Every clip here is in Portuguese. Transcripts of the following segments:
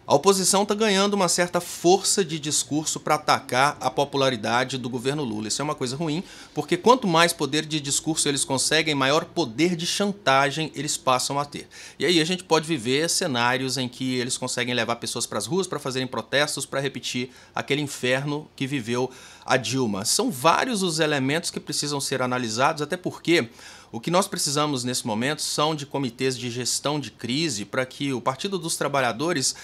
A oposição está ganhando uma certa força de discurso para atacar a popularidade do governo Lula. Isso é uma coisa ruim, porque quanto mais poder de discurso eles conseguem, maior poder de chantagem eles passam a ter. E aí a gente pode viver cenários em que eles conseguem levar pessoas para as ruas para fazerem protestos, para repetir aquele inferno que viveu a Dilma. São vários os elementos que precisam ser analisados, até porque o que nós precisamos nesse momento são de comitês de gestão de crise para que o Partido dos Trabalhadores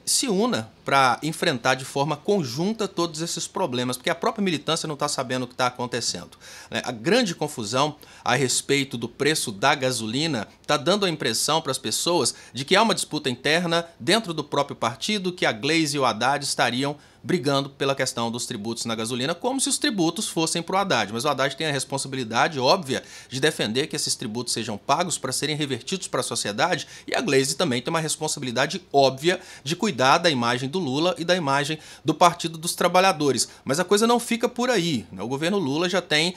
se una para enfrentar de forma conjunta todos esses problemas, porque a própria militância não está sabendo o que está acontecendo. A grande confusão a respeito do preço da gasolina está dando a impressão para as pessoas de que há uma disputa interna dentro do próprio partido, que a Gleisi e o Haddad estariam brigando pela questão dos tributos na gasolina, como se os tributos fossem para o Haddad. Mas o Haddad tem a responsabilidade óbvia de defender que esses tributos sejam pagos para serem revertidos para a sociedade, e a Gleisi também tem uma responsabilidade óbvia de cuidar da imagem do Lula e da imagem do Partido dos Trabalhadores. Mas a coisa não fica por aí. O governo Lula já tem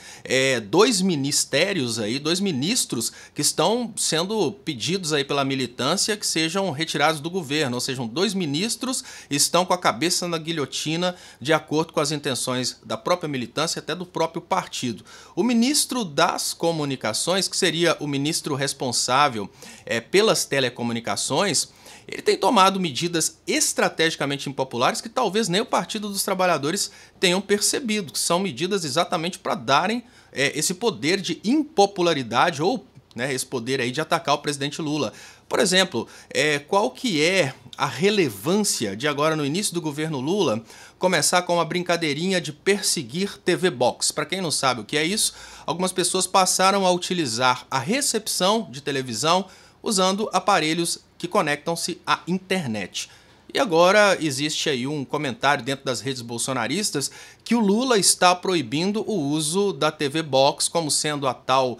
dois ministérios aí, dois ministros que estão sendo pedidos aí pela militância que sejam retirados do governo, ou seja, dois ministros estão com a cabeça na guilhotina de acordo com as intenções da própria militância e até do próprio partido. O ministro das Comunicações, que seria o ministro responsável pelas telecomunicações, ele tem tomado medidas estrategicamente impopulares que talvez nem o Partido dos Trabalhadores tenham percebido, que são medidas exatamente para darem esse poder de impopularidade ou esse poder aí de atacar o presidente Lula. Por exemplo, qual que é a relevância de agora no início do governo Lula começar com uma brincadeirinha de perseguir TV Box? Para quem não sabe o que é isso, algumas pessoas passaram a utilizar a recepção de televisão usando aparelhos que conectam-se à internet. E agora existe aí um comentário dentro das redes bolsonaristas que o Lula está proibindo o uso da TV Box como sendo a tal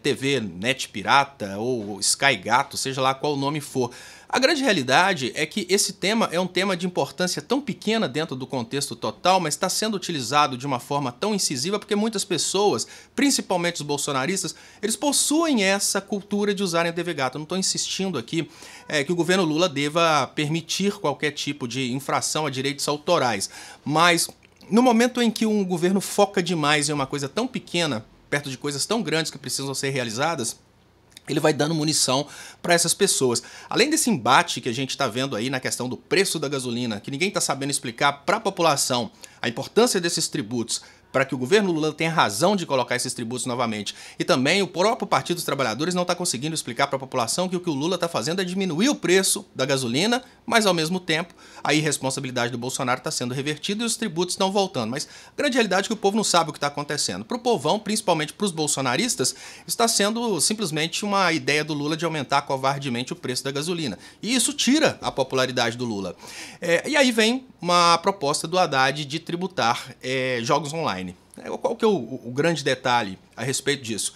TV Net Pirata ou Sky Gato, seja lá qual o nome for. A grande realidade é que esse tema é um tema de importância tão pequena dentro do contexto total, mas está sendo utilizado de uma forma tão incisiva porque muitas pessoas, principalmente os bolsonaristas, eles possuem essa cultura de usarem a TV Gato. Eu não estou insistindo aqui que o governo Lula deva permitir qualquer tipo de infração a direitos autorais, mas no momento em que um governo foca demais em uma coisa tão pequena, perto de coisas tão grandes que precisam ser realizadas, ele vai dando munição para essas pessoas. Além desse embate que a gente está vendo aí na questão do preço da gasolina, que ninguém está sabendo explicar para a população a importância desses tributos, para que o governo Lula tenha razão de colocar esses tributos novamente. E também o próprio Partido dos Trabalhadores não está conseguindo explicar para a população que o Lula está fazendo é diminuir o preço da gasolina, mas ao mesmo tempo a irresponsabilidade do Bolsonaro está sendo revertida e os tributos estão voltando. Mas a grande realidade é que o povo não sabe o que está acontecendo. Para o povão, principalmente para os bolsonaristas, está sendo simplesmente uma ideia do Lula de aumentar covardemente o preço da gasolina. E isso tira a popularidade do Lula. E aí vem uma proposta do Haddad de tributar jogos online. Qual que é o grande detalhe a respeito disso?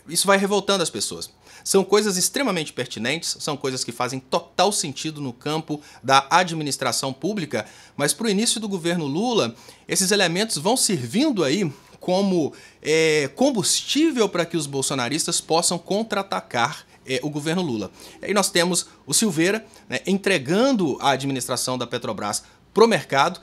Isso vai revoltando as pessoas. São coisas extremamente pertinentes, são coisas que fazem total sentido no campo da administração pública, mas para o início do governo Lula, esses elementos vão servindo aí como combustível para que os bolsonaristas possam contra-atacar o governo Lula. E aí nós temos o Silveira entregando a administração da Petrobras pro mercado.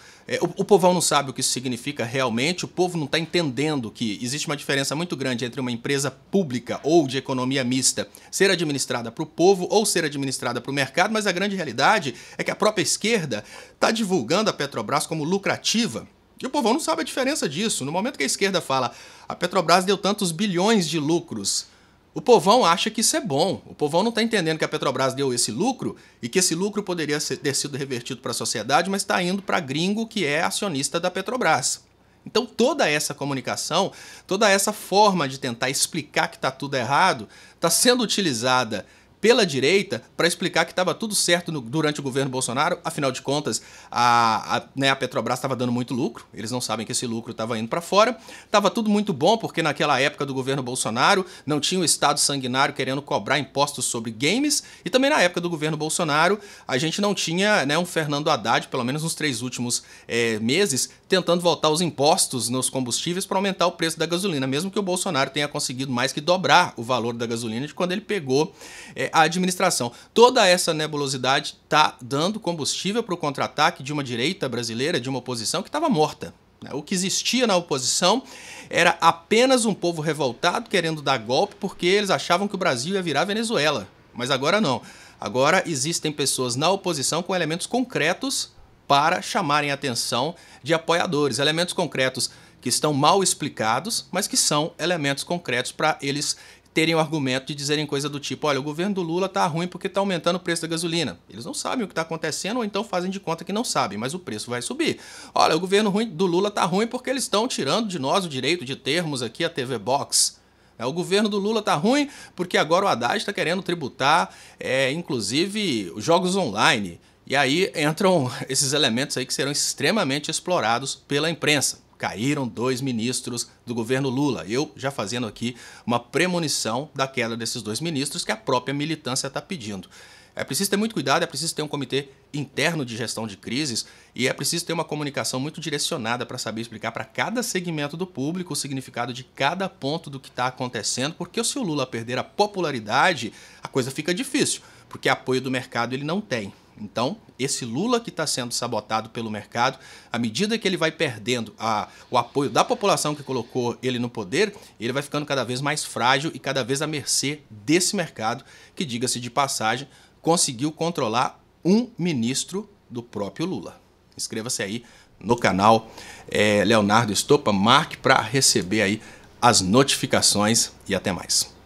O povão não sabe o que isso significa realmente, o povo não está entendendo que existe uma diferença muito grande entre uma empresa pública ou de economia mista ser administrada para o povo ou ser administrada para o mercado, mas a grande realidade é que a própria esquerda está divulgando a Petrobras como lucrativa. E o povão não sabe a diferença disso. No momento que a esquerda fala a Petrobras deu tantos bilhões de lucros, o povão acha que isso é bom. O povão não está entendendo que a Petrobras deu esse lucro e que esse lucro poderia ter sido revertido para a sociedade, mas está indo para gringo que é acionista da Petrobras. Então toda essa comunicação, toda essa forma de tentar explicar que está tudo errado, está sendo utilizada pela direita para explicar que estava tudo certo durante o governo Bolsonaro. Afinal de contas, a Petrobras estava dando muito lucro, eles não sabem que esse lucro estava indo para fora. Estava tudo muito bom porque naquela época do governo Bolsonaro não tinha o Estado sanguinário querendo cobrar impostos sobre games, e também na época do governo Bolsonaro a gente não tinha um Fernando Haddad, pelo menos nos 3 últimos meses, tentando voltar os impostos nos combustíveis para aumentar o preço da gasolina, mesmo que o Bolsonaro tenha conseguido mais que dobrar o valor da gasolina de quando ele pegou a administração. Toda essa nebulosidade está dando combustível para o contra-ataque de uma direita brasileira, de uma oposição que estava morta. O que existia na oposição era apenas um povo revoltado querendo dar golpe porque eles achavam que o Brasil ia virar Venezuela. Mas agora não. Agora existem pessoas na oposição com elementos concretos para chamarem a atenção de apoiadores. Elementos concretos que estão mal explicados, mas que são elementos concretos para eles terem o argumento de dizerem coisa do tipo: olha, o governo do Lula tá ruim porque tá aumentando o preço da gasolina. Eles não sabem o que está acontecendo ou então fazem de conta que não sabem, mas o preço vai subir. Olha, o governo do Lula tá ruim porque eles estão tirando de nós o direito de termos aqui a TV Box. O governo do Lula tá ruim porque agora o Haddad está querendo tributar, inclusive, os jogos online. E aí entram esses elementos aí que serão extremamente explorados pela imprensa. Caíram 2 ministros do governo Lula. Eu já fazendo aqui uma premonição da queda desses 2 ministros que a própria militância está pedindo. É preciso ter muito cuidado, é preciso ter um comitê interno de gestão de crises e é preciso ter uma comunicação muito direcionada para saber explicar para cada segmento do público o significado de cada ponto do que está acontecendo, porque se o Lula perder a popularidade, a coisa fica difícil, porque apoio do mercado ele não tem. Então, esse Lula que está sendo sabotado pelo mercado, à medida que ele vai perdendo o apoio da população que colocou ele no poder, ele vai ficando cada vez mais frágil e cada vez à mercê desse mercado que, diga-se de passagem, conseguiu controlar um ministro do próprio Lula. Inscreva-se aí no canal Leonardo Estopa, marque para receber aí as notificações e até mais.